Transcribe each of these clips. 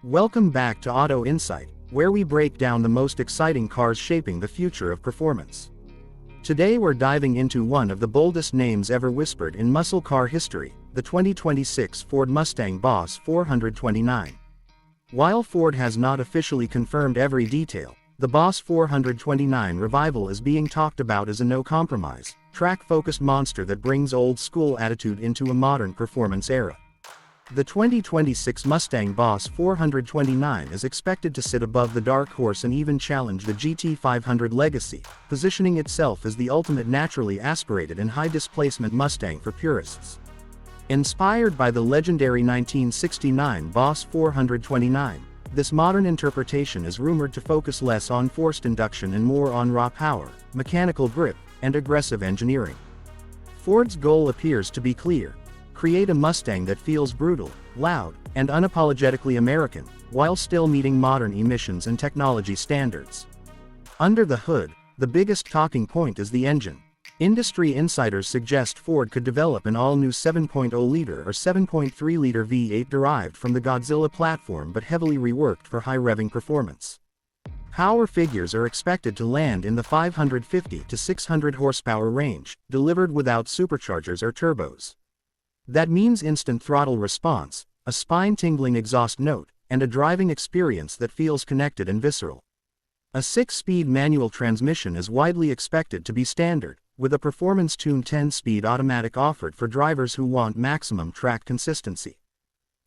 Welcome back to Auto Insight, where we break down the most exciting cars shaping the future of performance. Today we're diving into one of the boldest names ever whispered in muscle car history, the 2026 Ford Mustang Boss 429. While Ford has not officially confirmed every detail, the Boss 429 revival is being talked about as a no-compromise, track-focused monster that brings old-school attitude into a modern performance era. The 2026 Mustang Boss 429 is expected to sit above the dark horse and even challenge the GT500 legacy, positioning itself as the ultimate naturally aspirated and high-displacement Mustang for purists. Inspired by the legendary 1969 Boss 429, this modern interpretation is rumored to focus less on forced induction and more on raw power, mechanical grip, and aggressive engineering. Ford's goal appears to be clear: create a Mustang that feels brutal, loud, and unapologetically American, while still meeting modern emissions and technology standards. Under the hood, the biggest talking point is the engine. Industry insiders suggest Ford could develop an all-new 7.0-liter or 7.3-liter V8 derived from the Godzilla platform but heavily reworked for high-revving performance. Power figures are expected to land in the 550 to 600 horsepower range, delivered without superchargers or turbos. That means instant throttle response, a spine-tingling exhaust note, and a driving experience that feels connected and visceral. A 6-speed manual transmission is widely expected to be standard, with a performance-tuned 10-speed automatic offered for drivers who want maximum track consistency.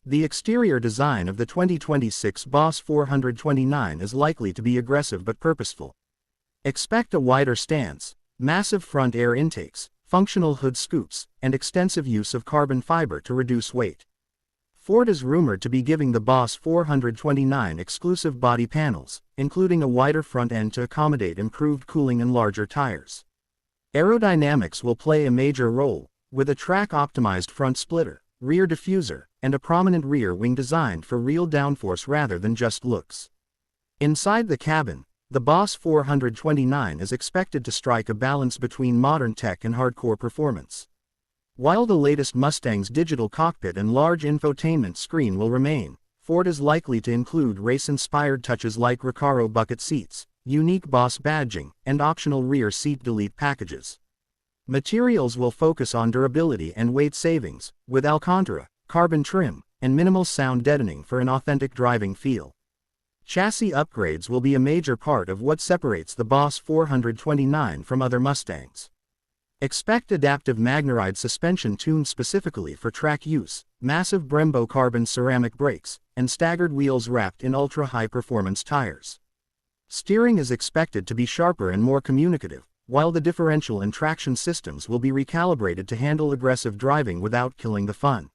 The exterior design of the 2026 Boss 429 is likely to be aggressive but purposeful. Expect a wider stance, massive front air intakes, functional hood scoops, and extensive use of carbon fiber to reduce weight. Ford is rumored to be giving the Boss 429 exclusive body panels, including a wider front end to accommodate improved cooling and larger tires. Aerodynamics will play a major role, with a track-optimized front splitter, rear diffuser, and a prominent rear wing designed for real downforce rather than just looks. Inside the cabin, the Boss 429 is expected to strike a balance between modern tech and hardcore performance. While the latest Mustang's digital cockpit and large infotainment screen will remain, Ford is likely to include race-inspired touches like Recaro bucket seats, unique Boss badging, and optional rear seat delete packages. Materials will focus on durability and weight savings, with Alcantara, carbon trim, and minimal sound deadening for an authentic driving feel. Chassis upgrades will be a major part of what separates the Boss 429 from other Mustangs. Expect adaptive Magneride suspension tuned specifically for track use, massive Brembo carbon ceramic brakes, and staggered wheels wrapped in ultra-high performance tires. Steering is expected to be sharper and more communicative, while the differential and traction systems will be recalibrated to handle aggressive driving without killing the fun.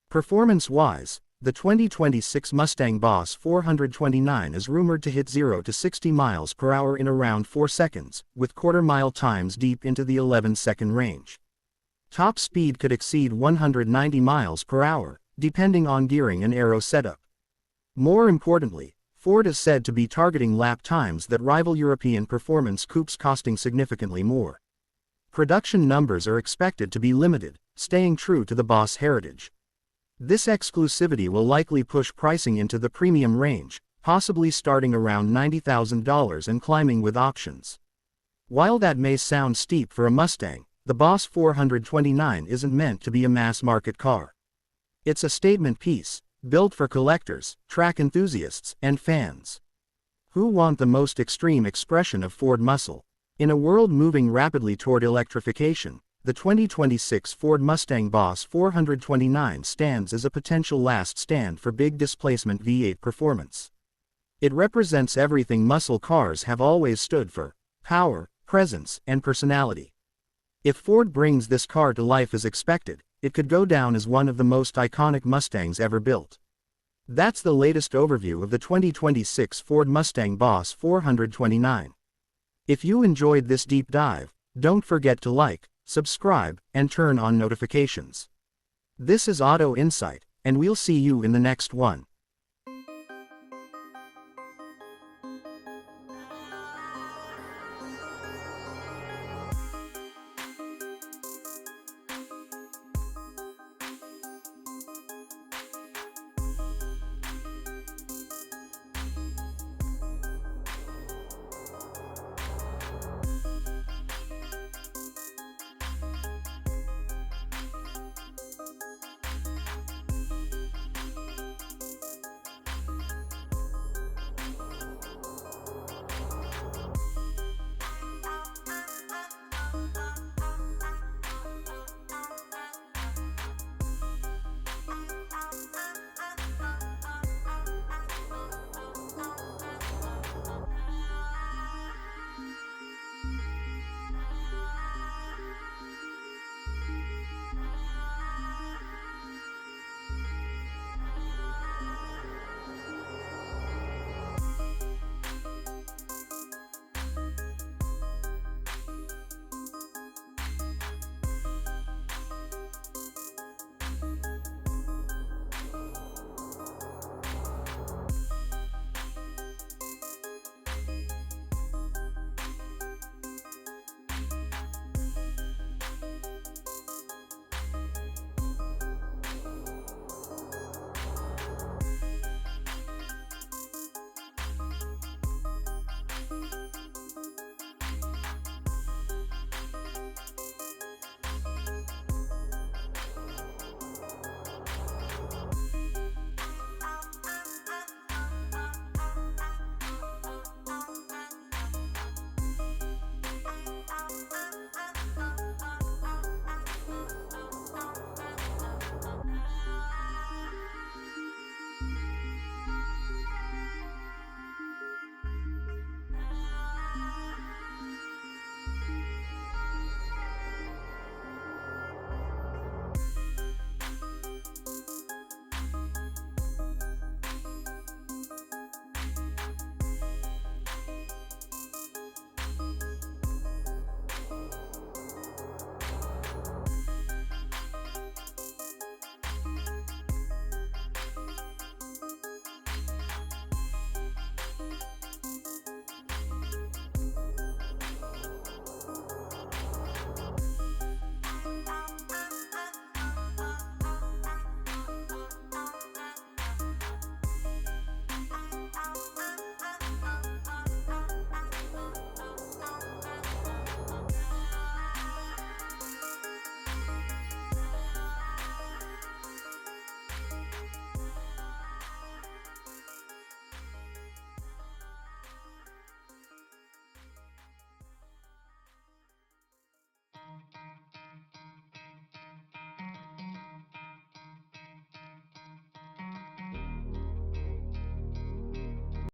Performance-wise, the 2026 Mustang Boss 429 is rumored to hit 0 to 60 miles per hour in around 4 seconds, with quarter-mile times deep into the 11-second range. Top speed could exceed 190 miles per hour, depending on gearing and aero setup. More importantly, Ford is said to be targeting lap times that rival European performance coupes costing significantly more. Production numbers are expected to be limited, staying true to the Boss heritage. This exclusivity will likely push pricing into the premium range, possibly starting around $90,000 and climbing with options. While that may sound steep for a Mustang, the Boss 429 isn't meant to be a mass-market car. It's a statement piece, built for collectors, track enthusiasts, and fans who want the most extreme expression of Ford muscle. In a world moving rapidly toward electrification, the 2026 Ford Mustang Boss 429 stands as a potential last stand for big displacement V8 performance. It represents everything muscle cars have always stood for: power, presence, and personality. If Ford brings this car to life as expected, it could go down as one of the most iconic Mustangs ever built. That's the latest overview of the 2026 Ford Mustang Boss 429. If you enjoyed this deep dive, don't forget to like, subscribe, and turn on notifications. This is Auto Insight, and we'll see you in the next one.